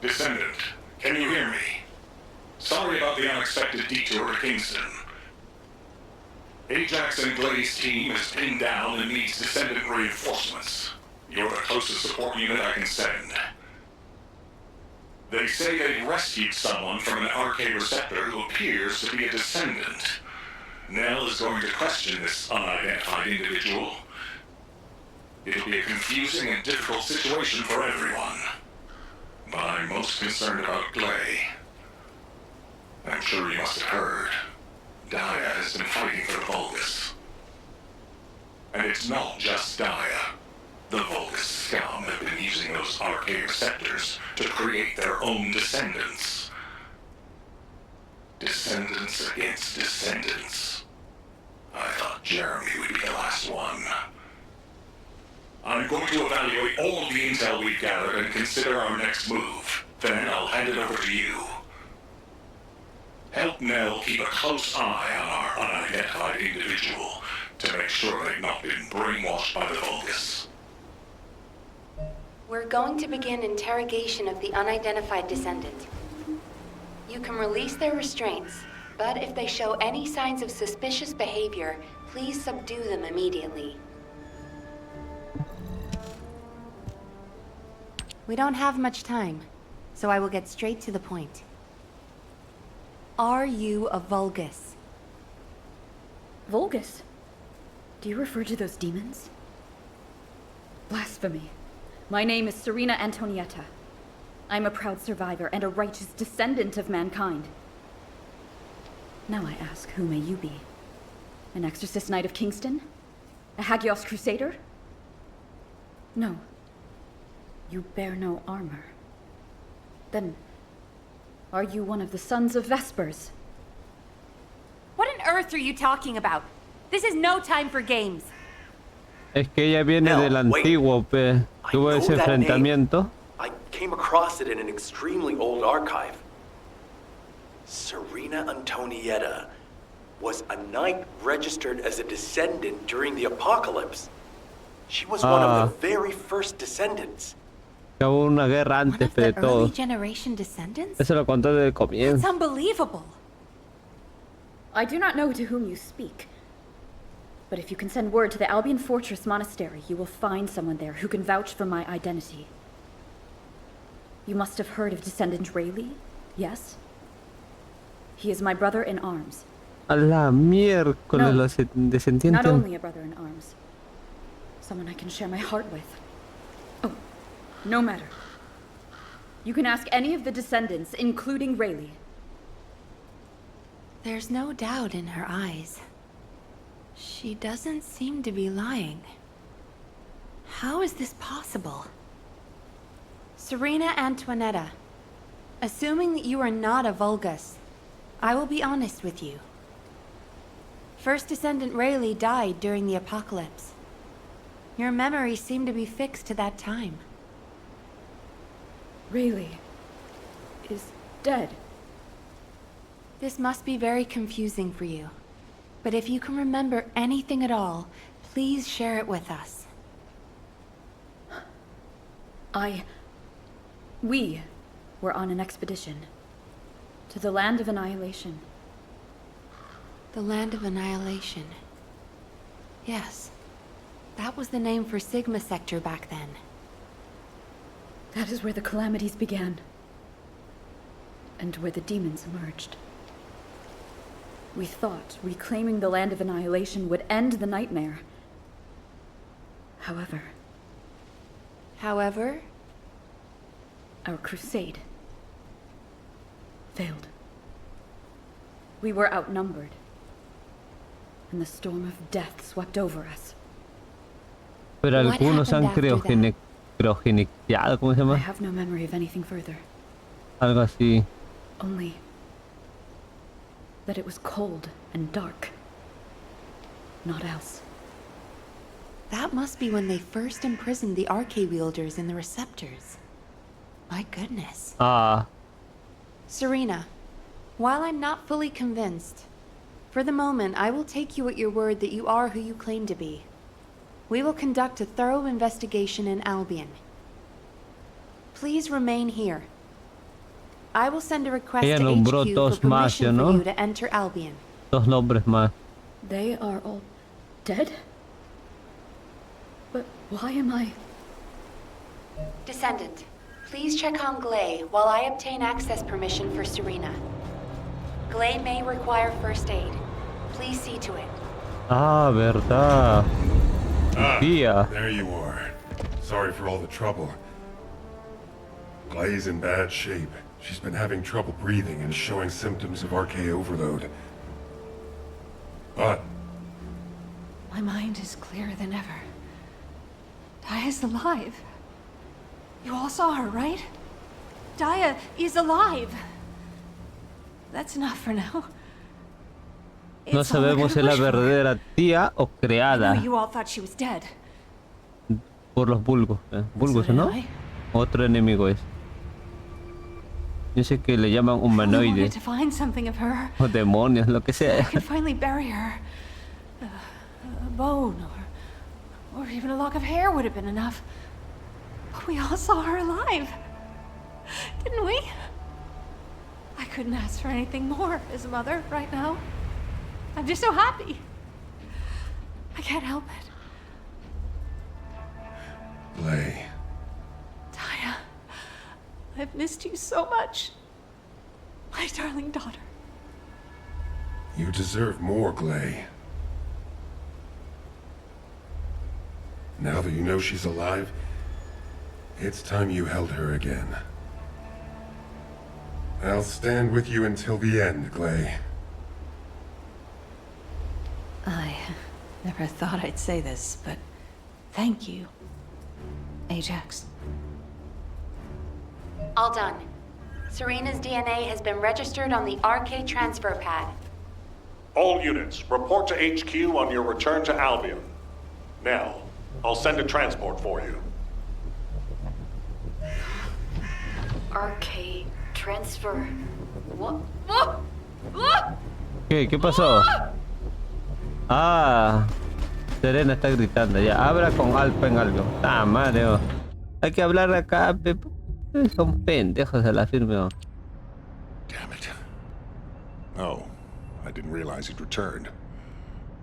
Descendant, can you hear me? Sorry about the unexpected detour to Kingston. Ajax and Glade's team is pinned down and needs Descendant reinforcements. You're the closest support unit I can send. They say they rescued someone from an RK receptor who appears to be a Descendant. Nell is going to question this unidentified individual. It'll be a confusing and difficult situation for everyone. But I'm most concerned about Glay. I'm sure you must have heard. Daya has been fighting for the Vulgus. And it's not just Daya. The Vulgus scum have been using those RK receptors to create their own descendants. Descendants against descendants. I thought Jeremy would be the last one. I'm going to evaluate all the intel we've gathered and consider our next move. Then I'll hand it over to you. Help Nell keep a close eye on our unidentified individual to make sure they've not been brainwashed by the Vulgus. We're going to begin interrogation of the unidentified descendant. You can release their restraints, but if they show any signs of suspicious behavior, please subdue them immediately. We don't have much time, so I will get straight to the point. Are you a Vulgus? Vulgus? Do you refer to those demons? Blasphemy. My name is Serena Antonietta. I'm a proud survivor and a righteous descendant of mankind. Now I ask, who may you be? An exorcist knight of Kingston? A Hagios crusader? No. You bear no armor. Then, are you one of the sons of Vespers? What on earth are you talking about? This is no time for games. Es que ella viene Nell, del antiguo, tuvo ese enfrentamiento. I came across it in an extremely old archive. Serena Antonietta was a knight registered as a descendant during the apocalypse. She was one of the very first descendants. Hubo una guerra antes de todo. Generation descendants? Eso lo contó desde el It's comienzo. unbelievable. I do not know to whom you speak. But if you can send word to the Albion Fortress Monastery, you will find someone there who can vouch for my identity. You must have heard of Descendant Rayleigh, yes? He is my brother in arms. A la miércoles, No, los descendientes. Not only a brother in arms. Someone I can share my heart with. Oh, no matter. You can ask any of the descendants, including Rayleigh. There's no doubt in her eyes. She doesn't seem to be lying. How is this possible? Serena Antoinetta, assuming that you are not a Vulgus, I will be honest with you. First Descendant Rayleigh died during the apocalypse. Your memories seem to be fixed to that time. Rayleigh is dead. This must be very confusing for you. But if you can remember anything at all, please share it with us. We were on an expedition to the Land of Annihilation. The Land of Annihilation. Yes. That was the name for Sigma Sector back then. That is where the calamities began. And where the demons emerged. We thought reclaiming the Land of Annihilation would end the nightmare. However, our crusade failed. We were outnumbered, and the storm of death swept over us. Pero algunos han criogeniqueado, ¿cómo se I llama? have no memory of anything further. Algo así. Only that it was cold and dark. Not else. That must be when they first imprisoned the Arche-wielders in the receptors. My goodness. Serena, while I'm not fully convinced, for the moment I will take you at your word that you are who you claim to be. We will conduct a thorough investigation in Albion. Please remain here. I will send a request Ella to nombró HQ for dos más, permission ¿no? for you to enter Albion. Dos nombres más. They are all dead? But why am I... Descendant, please check on Glay while I obtain access permission for Serena. Glay may require first aid. Please see to it. Ah, verdad. Tía. There you are. Sorry for all the trouble. Glay's in bad shape. She's been having trouble breathing and showing symptoms of RK overload. But My mind is clearer than ever. Daya is alive. You all saw her, right? Daya is alive. That's enough for now. No It's all I sabemos could si es la wish for. verdadera tía o I know creada you all thought she was dead. por los vulgos. Vulgos, So did ¿no? I. Otro enemigo es. Yo sé que le llaman I wanted humanoide to find something of her. o demonios, lo que I sea. could finally bury her. A bone or even a lock of hair would have been enough. But we all saw her alive. Didn't we? I couldn't ask for anything more as a mother right now. I'm just so happy. I can't help it. Glay, Daya, I've missed you so much. My darling daughter. you deserve more, Glay. Now that you know she's alive, it's time you held her again. I'll stand with you until the end, Glay. I never thought I'd say this, but thank you, Ajax. All done. Serena's DNA has been registered on the RK transfer pad. All units, report to HQ on your return to Albion. Now, I'll send a transport for you. RK transfer... What? ¿Qué pasó? Ah, Serena está gritando ya. Habla con Alfa en algo. Ah, madre. Oh. Hay que hablar acá. Son pendejos de la firme. Oh. Damn it. Oh, I didn't realize he'd returned.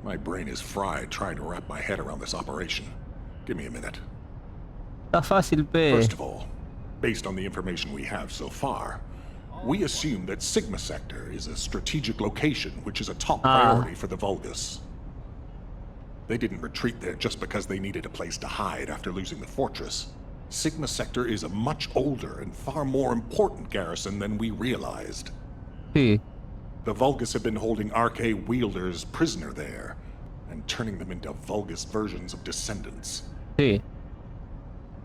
My brain is fried trying to wrap my head around this operation. Give me a minute. Está fácil, pe. First of all, based on the information we have so far, we assume that Sigma Sector is a strategic location which is a top priority for the Vulgus. They didn't retreat there just because they needed a place to hide after losing the fortress. Sigma Sector is a much older and far more important garrison than we realized. Sí. The Vulgus have been holding RK wielders prisoner there, and turning them into Vulgus versions of Descendants. Sí.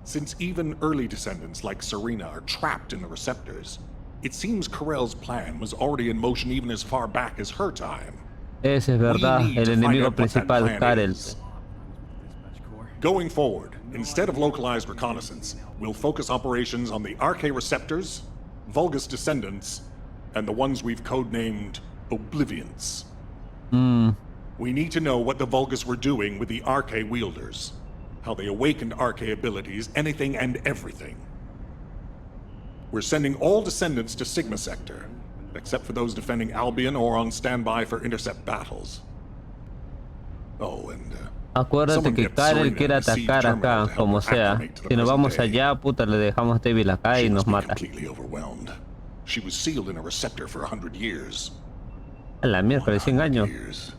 Since even early Descendants like Serena are trapped in the receptors, it seems Corell's plan was already in motion even as far back as her time. Ese es verdad. We need El to find enemigo out what that principal, plan Karel. is. Going forward, instead of localized reconnaissance, we'll focus operations on the RK receptors, Vulgus Descendants, and the ones we've codenamed Oblivions. We need to know what the Vulgus were doing with the RK wielders, how they awakened RK abilities, anything and everything. We're sending all Descendants to Sigma Sector, except for those defending Albion or on standby for intercept battles. Oh, and Acuérdate que Karel quiere atacar acá, como sea. Si nos vamos allá, puta, le dejamos débil acá y nos mata. Completely overwhelmed. She was sealed in a receptor for 100 years. A la miércoles, 100 años. Years.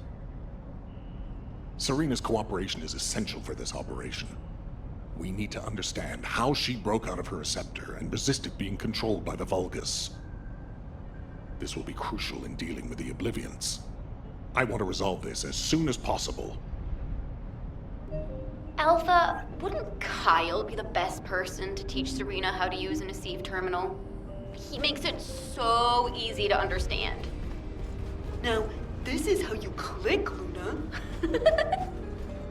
Serena's cooperation is essential for this operation. We need to understand how she broke out of her receptor and resisted being controlled by the Vulgus. This will be crucial in dealing with the Oblivions. I want to resolve this as soon as possible. Alpha, wouldn't Kyle be the best person to teach Serena how to use an Eceive terminal? He makes it so easy to understand. Now, this is how you click, Luna.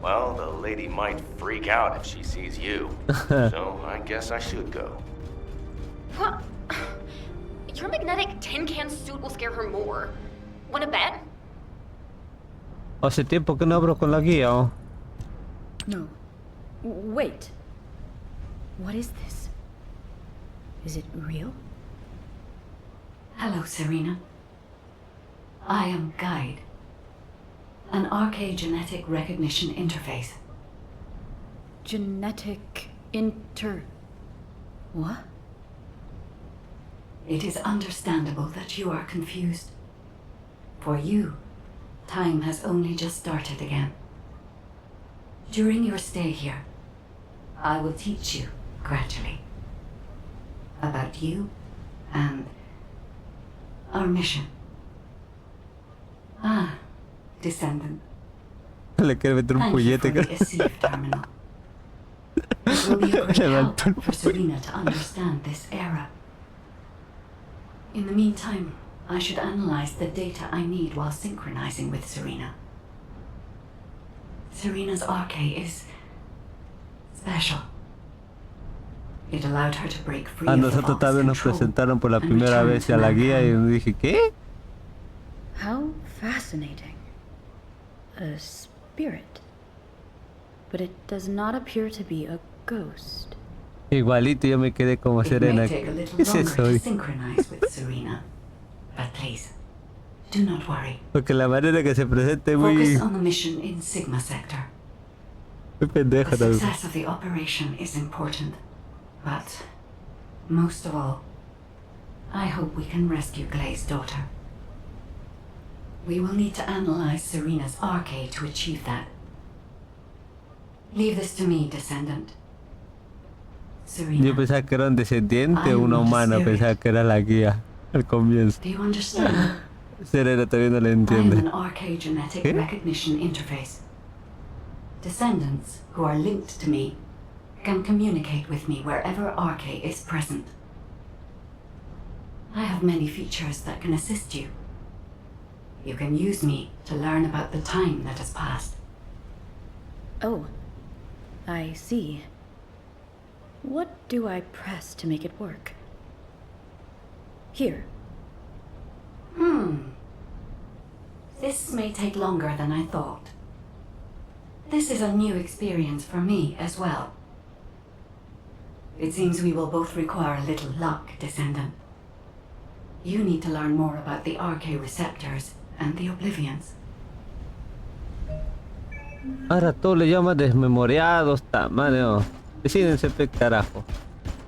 Well, the lady might freak out if she sees you. So I guess I should go. Huh. Your magnetic tin can suit will scare her more. Wanna bet? Hace tiempo que no abro con la guía. Oh. No. Wait. What is this? Is it real? Hello, Serena. I am Guide, an archaegenetic recognition interface. Genetic what? It is understandable that you are confused. For you, time has only just started again. During your stay here, I will teach you, gradually, about you and our mission. Ah, Descendant. Le quiere meter un Thank you puñete. for the Eceive terminal. It will be a great help for Serena to understand this era. In the meantime, I should analyze the data I need while synchronizing with Serena. Serena's arche is special. It allowed her to break free A of the nosotros Valk's también nos control presentaron por la and primera return vez to a la guía y mankind. dije, ¿qué? How fascinating. A spirit. But it does not appear to be a ghost. Igualito yo me quedé como It Serena. may take a little ¿Qué es longer eso? to synchronize with Serena, but please, do not worry. Porque la manera que se presenta es Focus muy, on the mission in Sigma Sector. muy pendeja The también. success of the operation is important, but most of all, I hope we can rescue Glay's daughter. We will need to analyze Serena's arche to achieve that. Leave this to me, Descendant. Serena, Yo pensaba que era un descendiente o I am una not a humana, spirit. pensaba que era la guía al comienzo. do you understand? Serena todavía no le I am entiende. an archaegenetic ¿Qué? recognition interface. Descendants who are linked to me can communicate with me wherever arche is present. I have many features that can assist you. You can use me to learn about the time that has passed. Oh, I see. What do I press to make it work? Here. This may take longer than I thought. This is a new experience for me as well. It seems we will both require a little luck, Descendant. You need to learn more about the arche receptors and the oblivions. Ahora todo le llama desmemoriados, tamaño. Decídense pe carajo.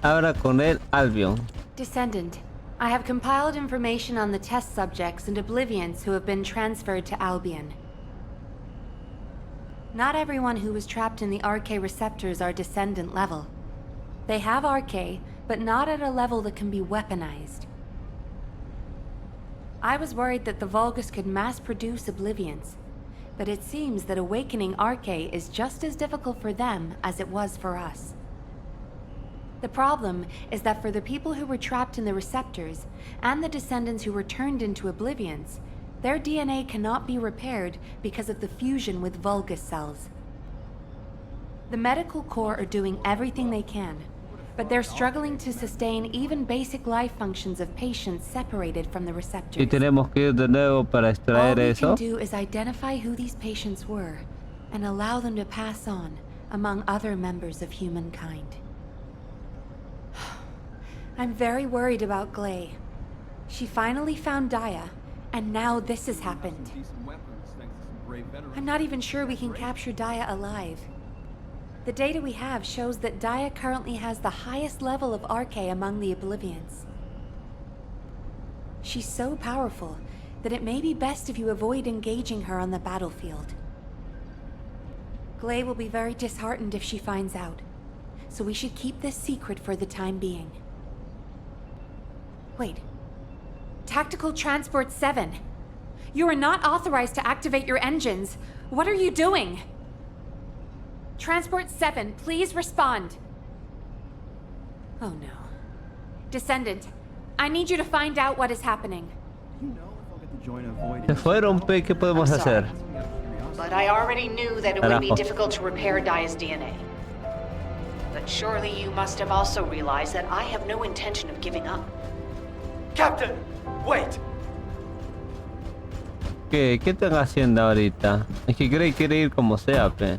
Ahora con el Albion. Descendant, I have compiled information on the test subjects and oblivions who have been transferred to Albion. Not everyone who was trapped in the arche receptors are Descendant level. They have arche, but not at a level that can be weaponized. I was worried that the Vulgus could mass-produce oblivions, but it seems that awakening arche is just as difficult for them as it was for us. The problem is that for the people who were trapped in the receptors, and the Descendants who were turned into oblivions, their DNA cannot be repaired because of the fusion with Vulgus cells. The medical corps are doing everything they can, but they're struggling to sustain even basic life functions of patients separated from the receptors. Y tenemos que ir de nuevo para All extraer we eso. can do is identify who these patients were and allow them to pass on among other members of humankind. I'm very worried about Glay. She finally found Daya, and now this has happened. I'm not even sure we can capture Daya alive. The data we have shows that Daya currently has the highest level of arche among the Oblivions. She's so powerful that it may be best if you avoid engaging her on the battlefield. Glay will be very disheartened if she finds out, so we should keep this secret for the time being. Wait. Tactical Transport 7. You are not authorized to activate your engines. What are you doing? Transport 7, please respond. Oh no. Descendant, I need you to find out what is happening. Se fueron, pe, ¿qué podemos hacer? But I already knew that it would be Carajo. difficult to repair Daya's DNA. But surely you must have also realized that I have no intention of giving up. Captain, wait! ¿Qué están haciendo ahorita? Es que Grey quiere ir como sea, pe.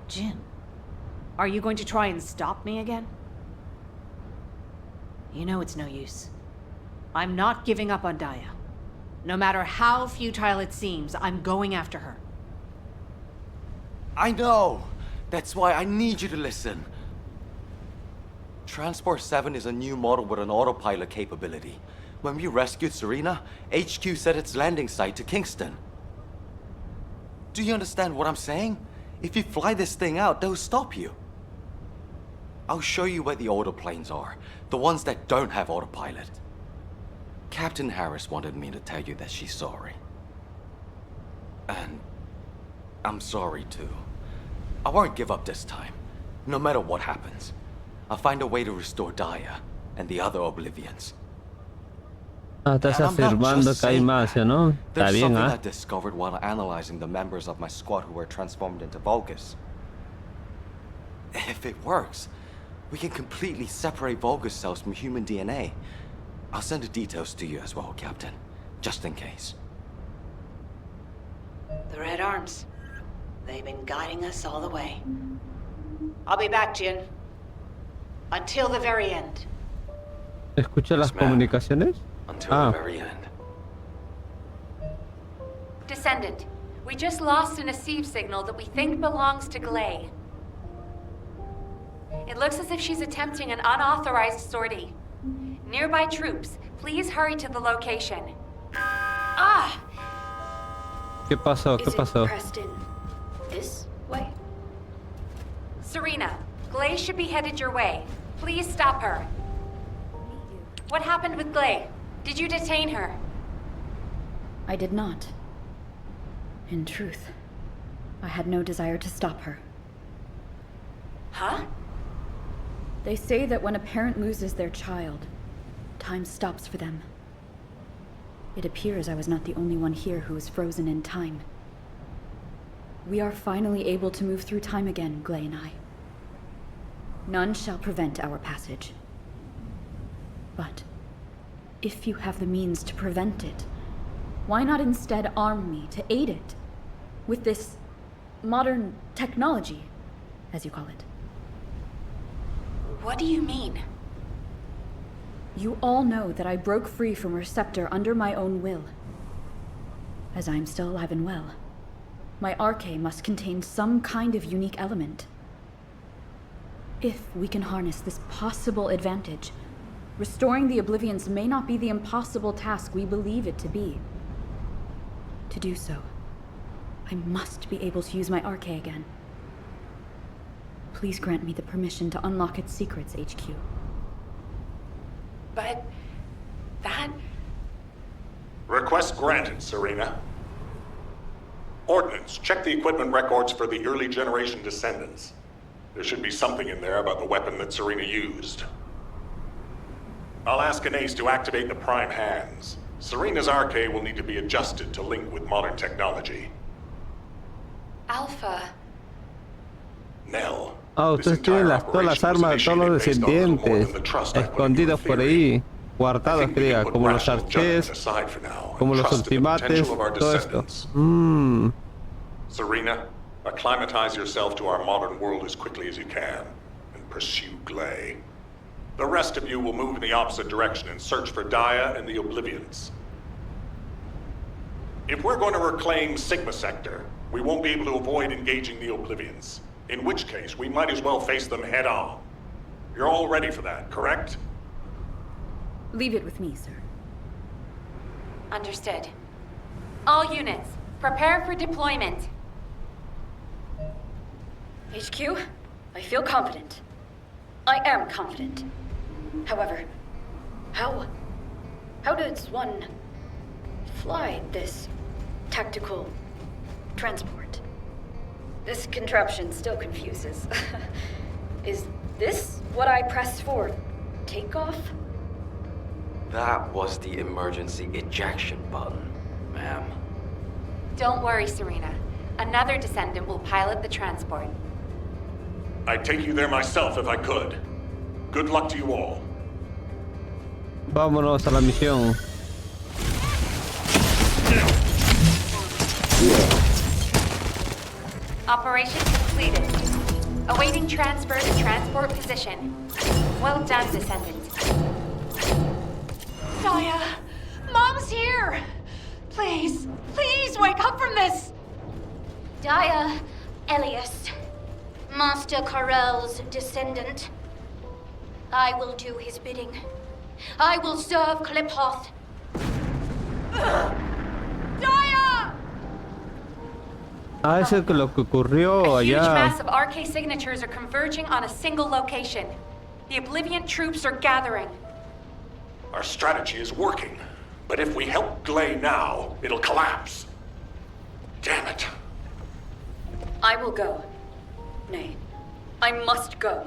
Jin, are you going to try and stop me again? You know it's no use. I'm not giving up on Daya. No matter how futile it seems, I'm going after her. I know! That's why I need you to listen. Transport 7 is a new model with an autopilot capability. When we rescued Serena, HQ set its landing site to Kingston. Do you understand what I'm saying? If you fly this thing out, they'll stop you. I'll show you where the autoplanes are. The ones that don't have autopilot. Captain Harris wanted me to tell you that she's sorry. And I'm sorry too. I won't give up this time, no matter what happens. I'll find a way to restore Daya and the other Oblivions. Estás afirmando que hay más, ¿no? Está There's bien, something ¿ah? I discovered while analyzing the members of my squad who were transformed into Vulgus. If it works, we can completely separate Vulgus cells from human DNA. I'll send the details to you as well, Captain, just in case. The Red Arms. They've been guiding us all the way. I'll be back, Jin. Until the very end. ¿Escucha las Yes, ma'am. comunicaciones? Until Ah. the very end. Descendant, we just lost an Asive signal that we think belongs to Glay. It looks as if she's attempting an unauthorized sortie. Nearby troops, please hurry to the location. Ah! ¿Qué pasó? ¿Qué pasó? Preston this way? Serena, Glay should be headed your way. Please stop her. What happened with Glay? Did you detain her? I did not. In truth, I had no desire to stop her. Huh? They say that when a parent loses their child, time stops for them. It appears I was not the only one here who was frozen in time. We are finally able to move through time again, Glay and I. None shall prevent our passage. But if you have the means to prevent it, why not instead arm me to aid it with this modern technology, as you call it? What do you mean? You all know that I broke free from Receptor under my own will. As I am still alive and well, my arche must contain some kind of unique element. If we can harness this possible advantage, restoring the Oblivions may not be the impossible task we believe it to be. To do so, I must be able to use my arche again. Please grant me the permission to unlock its secrets, HQ. But that... Request granted, Serena. Ordnance, check the equipment records for the early generation Descendants. There should be something in there about the weapon that Serena used. I'll ask Anais to activate the prime hands. Serena's arche will need to be adjusted to link with modern technology. Alpha... Nell. Ah, this ustedes tienen entire todas las operation was armas de todos los initiated based on little more descendientes than the trust I put into escondidos the por theory. ahí, I guardados, think que we can diga, put como los rational judgment archers, aside for now and como los trust in the ultimates, potential of our todo esto. descendants. Serena, acclimatize yourself to our modern world as quickly as you can, and pursue Glay. The rest of you will move in the opposite direction and search for Daya and the Oblivions. If we're going to reclaim Sigma Sector, we won't be able to avoid engaging the Oblivions. In which case, we might as well face them head on. You're all ready for that, correct? Leave it with me, sir. Understood. All units, prepare for deployment. HQ, I feel confident. I am confident. However, how does one fly this tactical transport? This contraption still confuses. Is this what I press for takeoff? That was the emergency ejection button, ma'am. Don't worry, Serena. Another Descendant will pilot the transport. I'd take you there myself if I could. Good luck to you all. Vámonos a la misión. Operation completed. Awaiting transfer to transport position. Well done, Descendant. Daya! Mom's here! Please, please wake up from this! Daya, Elias, Master Karel's descendant. I will do his bidding. I will serve Kliphoth. Daya! Eso es lo que ocurrió A huge allá. mass of RK signatures are converging on a single location. The Oblivion troops are gathering. Our strategy is working, but if we help Glay now, it'll collapse. Damn it. I will go. Nay, I must go.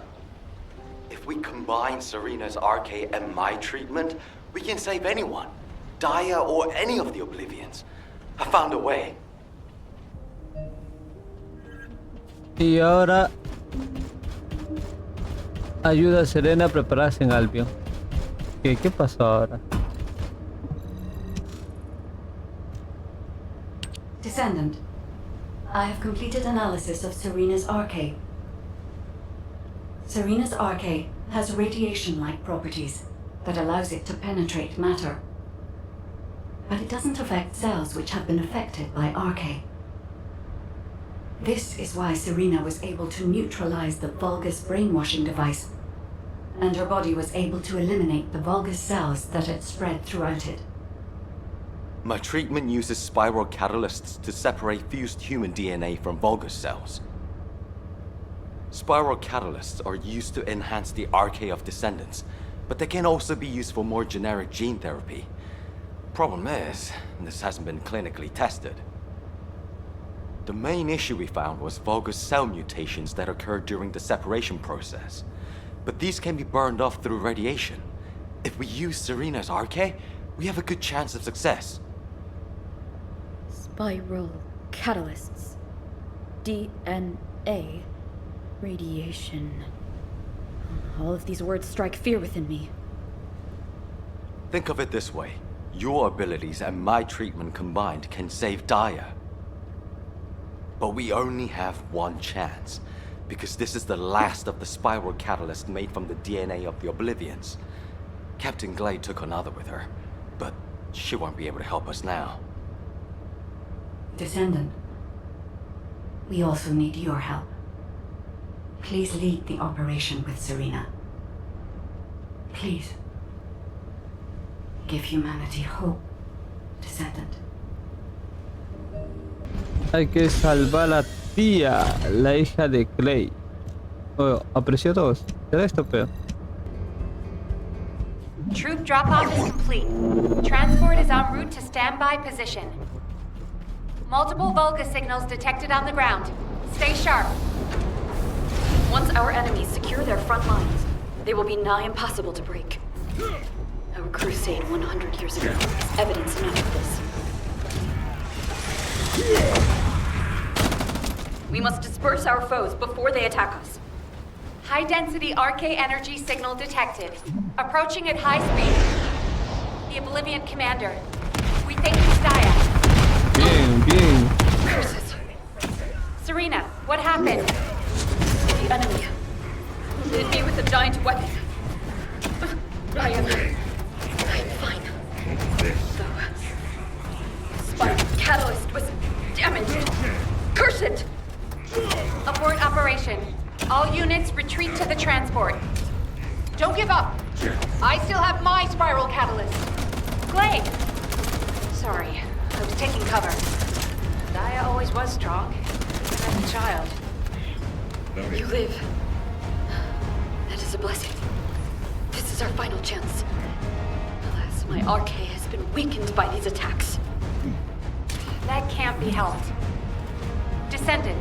If we combine Serena's RK and my treatment, we can save anyone. Daya or any of the Oblivions. I found a way. Y ahora ayuda a Serena a prepararse en Albion. ¿Qué pasó ahora? Descendant, I have completed analysis of Serena's RK. Serena's RK has radiation-like properties that allows it to penetrate matter. But it doesn't affect cells which have been affected by RK. This is why Serena was able to neutralize the Vulgus brainwashing device, and her body was able to eliminate the Vulgus cells that had spread throughout it. My treatment uses spiral catalysts to separate fused human DNA from Vulgus cells. Spiral catalysts are used to enhance the RK of descendants, but they can also be used for more generic gene therapy. Problem is, this hasn't been clinically tested. The main issue we found was Vulgus cell mutations that occurred during the separation process. But these can be burned off through radiation. If we use Serena's RK, we have a good chance of success. Spiral catalysts. DNA. Radiation. All of these words strike fear within me. Think of it this way. Your abilities and my treatment combined can save Daya. But we only have one chance, because this is the last of the spiral catalyst made from the DNA of the Oblivions. Captain Glade took another with her, but she won't be able to help us now. Descendant, we also need your help. Please lead the operation with Serena. Please. Give humanity hope, Descendant. Hay que salvar a Tía, la hija de Clay. Oh, apreció todos. ¿Será esto peor? Troop drop-off is complete. Transport is en route to standby position. Multiple Vulgus signals detected on the ground. Stay sharp. Once our enemies secure their front lines, they will be nigh impossible to break. Our crusade 100 years ago is evidence enough of this. We must disperse our foes before they attack us. High-density RK energy signal detected. Approaching at high speed. The Oblivion commander. We think it's Daya. Bien. Curses. Serena, what happened? The enemy hit me with a giant weapon. I am fine. Though spiral catalyst was damaged. Curse it! Abort operation. All units retreat to the transport. Don't give up! I still have my spiral catalyst. Glade! Sorry, I was taking cover. Daya always was strong, even as a child. You live. That is a blessing. This is our final chance. Alas, my RK has been weakened by these attacks. That can't be helped. Descendant,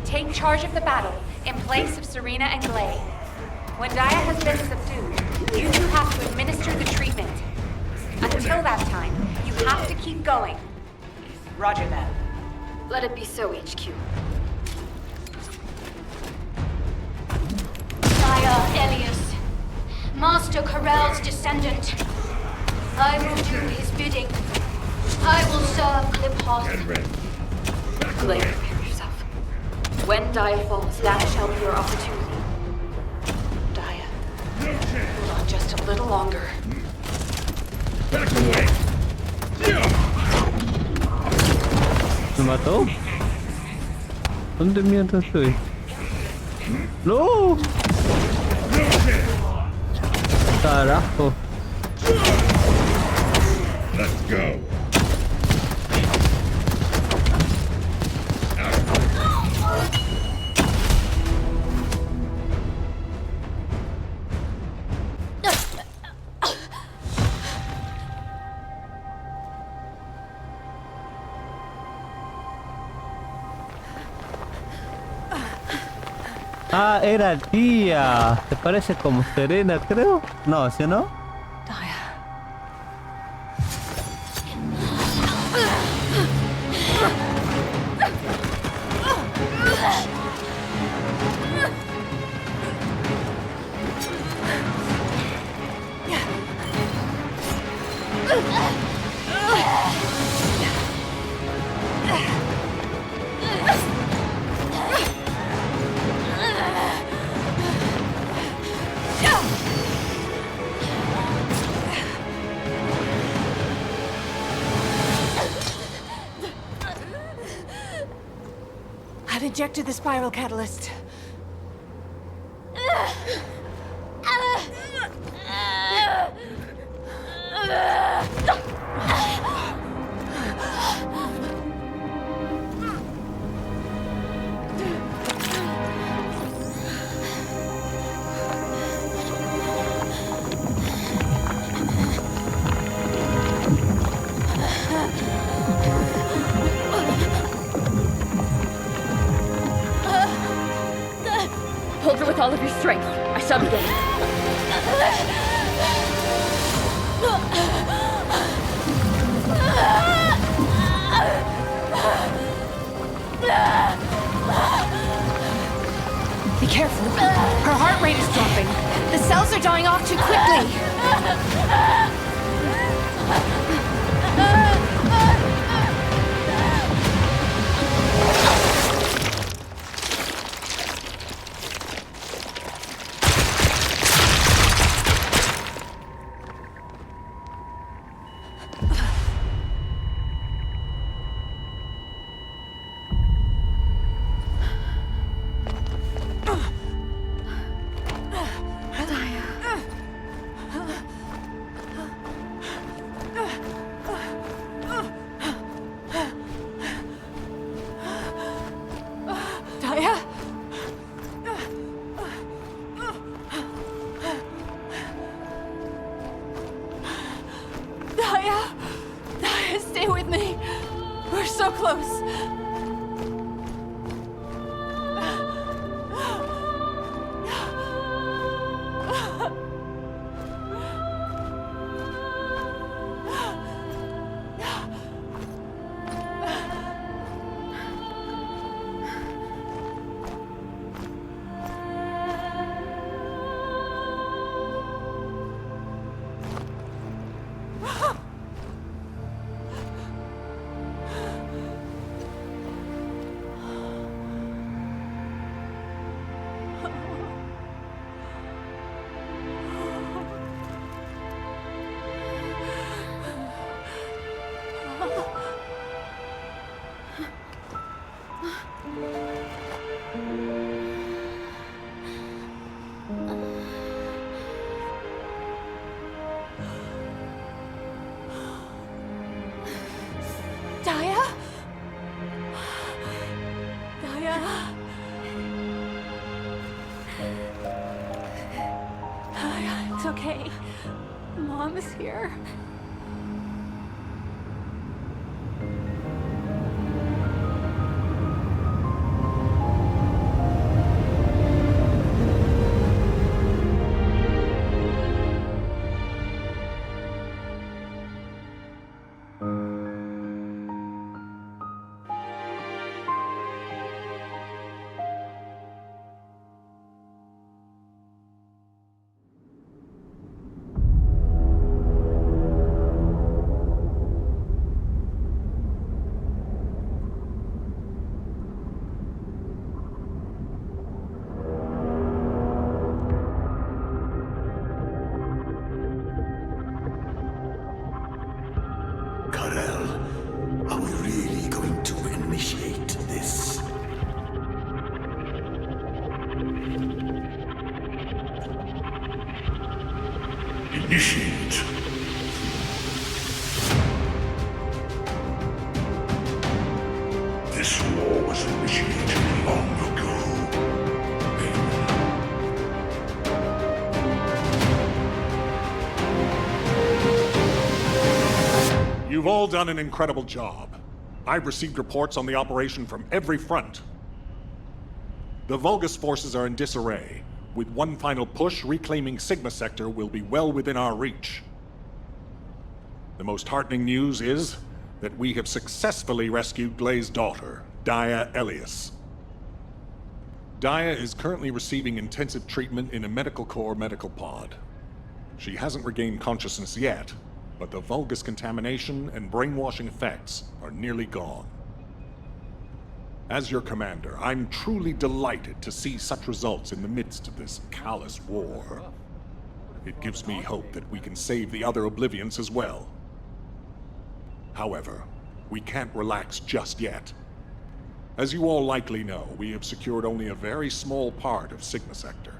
take charge of the battle in place of Serena and Glade. When Daya has been subdued, you two have to administer the treatment. Until that time, you have to keep going. Roger that. Let it be so, HQ. Daya, Elias, Master Karel's descendant. I will do his bidding. I will serve Kliphoth. Glade, prepare yourself. When Daya falls, that shall be your opportunity. Daya, hold on just a little longer. ¿Me mató? ¿Dónde mierda estoy? ¡No! Carajo. Let's go. Ah, era tía. ¿Te parece como Serena, creo? No, ¿sí o no? I've injected the spiral catalyst. Hold her with all of your strength. I shall begin. Be careful. Her heart rate is dropping. The cells are dying off too quickly. Stay with me. We're so close. It's okay. Mom is here. Initiate. This war was initiated long ago. You've all done an incredible job. I've received reports on the operation from every front. The Vulgus forces are in disarray. With one final push, reclaiming Sigma Sector will be well within our reach. The most heartening news is that we have successfully rescued Glay's daughter, Daya Elias. Daya is currently receiving intensive treatment in a Medical Corps medical pod. She hasn't regained consciousness yet, but the Vulgus contamination and brainwashing effects are nearly gone. As your commander, I'm truly delighted to see such results in the midst of this callous war. It gives me hope that we can save the other Oblivions as well. However, we can't relax just yet. As you all likely know, we have secured only a very small part of Sigma Sector.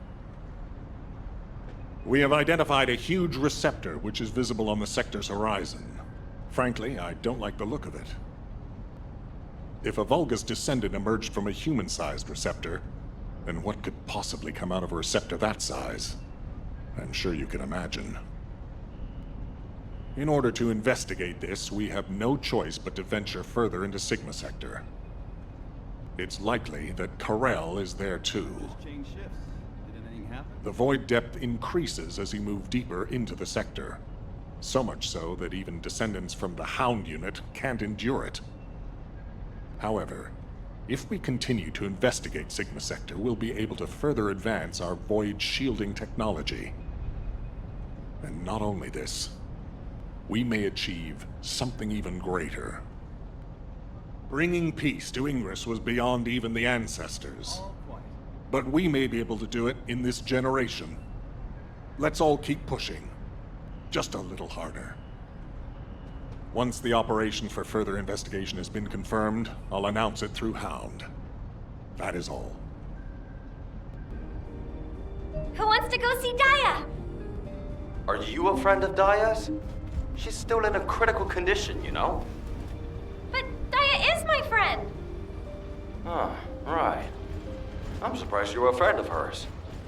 We have identified a huge receptor which is visible on the sector's horizon. Frankly, I don't like the look of it. If a Vulgus descendant emerged from a human-sized receptor, then what could possibly come out of a receptor that size? I'm sure you can imagine. In order to investigate this, we have no choice but to venture further into Sigma Sector. It's likely that Karel is there too. The void depth increases as you move deeper into the sector. So much so that even descendants from the Hound unit can't endure it. However, if we continue to investigate Sigma Sector, we'll be able to further advance our void shielding technology. And not only this, we may achieve something even greater. Bringing peace to Ingress was beyond even the ancestors. But we may be able to do it in this generation. Let's all keep pushing. Just a little harder. Once the operation for further investigation has been confirmed, I'll announce it through Hound. That is all. Who wants to go see Daya? Are you a friend of Daya's? She's still in a critical condition, you know? But Daya is my friend! Oh, right. I'm surprised you're a friend of hers.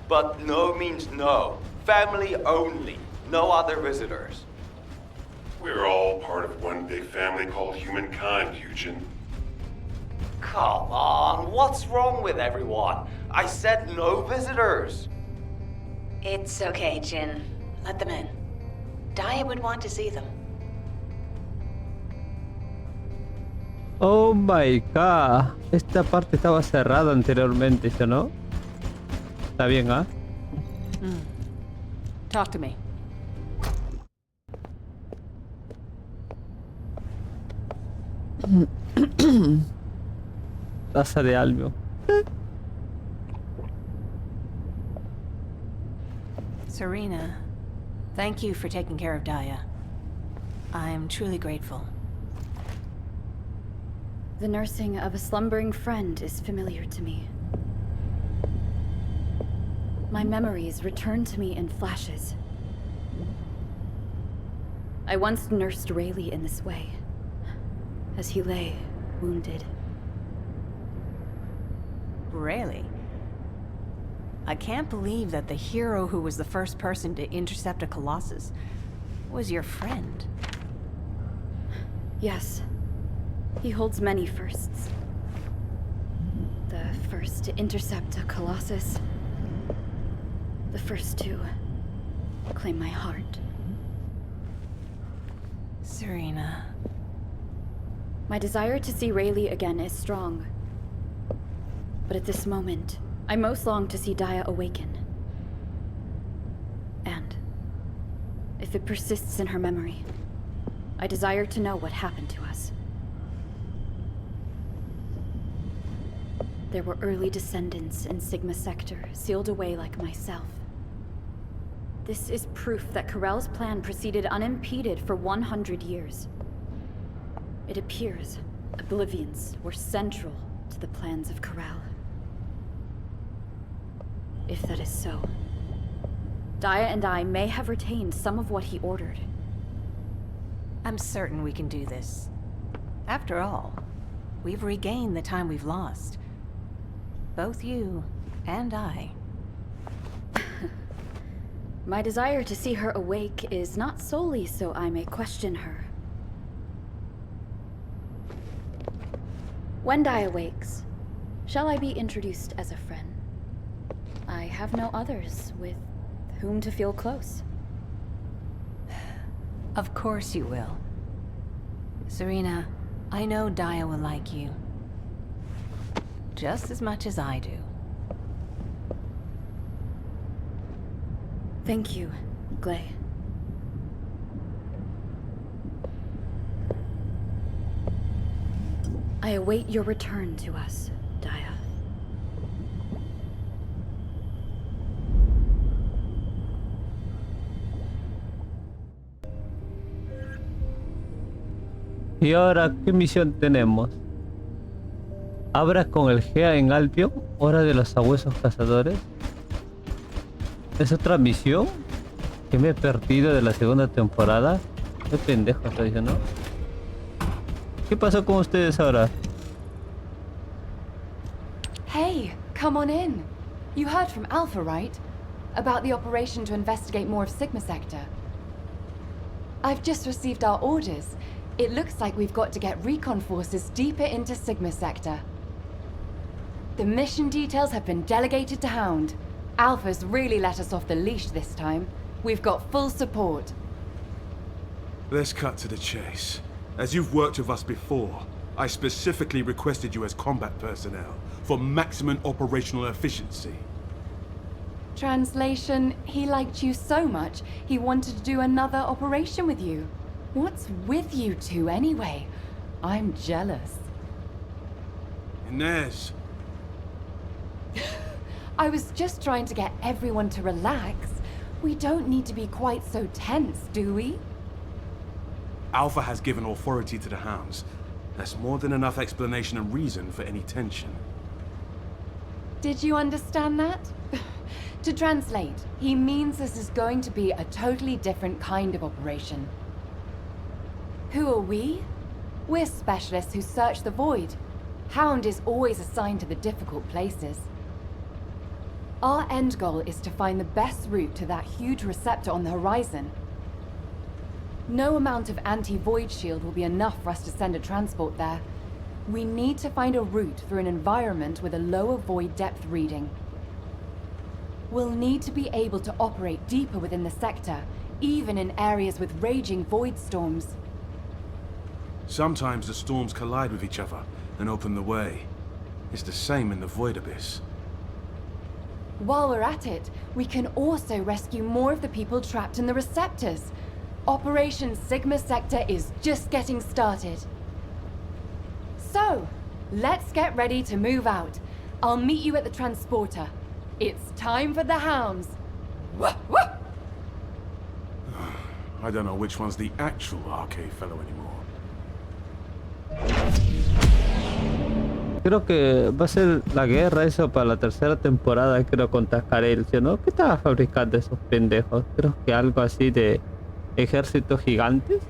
But no means no. Family only. No other visitors. We're all part of one big family called humankind, Eugen. Come on, what's wrong with everyone? I said no visitors. It's okay, Jin. Let them in. Daya would want to see them. Oh my god. Esta parte estaba cerrada anteriormente, ¿eso no? Está bien, ¿ah? Talk to me. Taza de algo. Serena, thank you for taking care of Daya. I am truly grateful. The nursing of a slumbering friend is familiar to me. My memories return to me in flashes. I once nursed Rayleigh in this way, as he lay, wounded. Rayleigh? I can't believe that the hero who was the first person to intercept a Colossus was your friend. Yes. He holds many firsts. The first to intercept a Colossus. The first to claim my heart. Serena. My desire to see Rayleigh again is strong. But at this moment, I most long to see Daya awaken. And if it persists in her memory, I desire to know what happened to us. There were early descendants in Sigma Sector, sealed away like myself. This is proof that Karel's plan proceeded unimpeded for 100 years. It appears Oblivions were central to the plans of Karel. If that is so, Daya and I may have retained some of what he ordered. I'm certain we can do this. After all, we've regained the time we've lost. Both you and I. My desire to see her awake is not solely so I may question her. When Daya wakes, shall I be introduced as a friend? I have no others with whom to feel close. Of course you will. Serena, I know Daya will like you. Just as much as I do. Thank you, Glay. I await your return to us, Daya. Y ahora, ¿qué misión tenemos? Abra con el Gea en Albion, hora de los sabuesos cazadores. ¿Es otra misión? ¿Que me he perdido de la segunda temporada? ¿Qué pendejo estoy diciendo? ¿Qué pasó con ustedes ahora? Hey, come on in. You heard from Alpha, right? About the operation to investigate more of Sigma Sector. I've just received our orders. It looks like we've got to get recon forces deeper into Sigma Sector. The mission details have been delegated to Hound. Alpha's really let us off the leash this time. We've got full support. Let's cut to the chase. As you've worked with us before, I specifically requested you as combat personnel for maximum operational efficiency. Translation, he liked you so much, he wanted to do another operation with you. What's with you two anyway? I'm jealous. Inez. I was just trying to get everyone to relax. We don't need to be quite so tense, do we? Alpha has given authority to the Hounds. That's more than enough explanation and reason for any tension. Did you understand that? To translate, he means this is going to be a totally different kind of operation. Who are we? We're specialists who search the void. Hound is always assigned to the difficult places. Our end goal is to find the best route to that huge receptor on the horizon. No amount of anti-void shield will be enough for us to send a transport there. We need to find a route through an environment with a lower void depth reading. We'll need to be able to operate deeper within the sector, even in areas with raging void storms. Sometimes the storms collide with each other and open the way. It's the same in the void abyss. While we're at it, we can also rescue more of the people trapped in the receptors. Operation Sigma Sector is just getting started. So, let's get ready to move out. I'll meet you at the transporter. It's time for the Hounds. Wah, wah! I don't know which one's the actual arcade fellow anymore. Creo que va a ser la guerra eso para la tercera temporada, creo, contra Karel, ¿sí o no? ¿Qué estaba fabricando esos pendejos? Creo que algo así de ejércitos gigantes.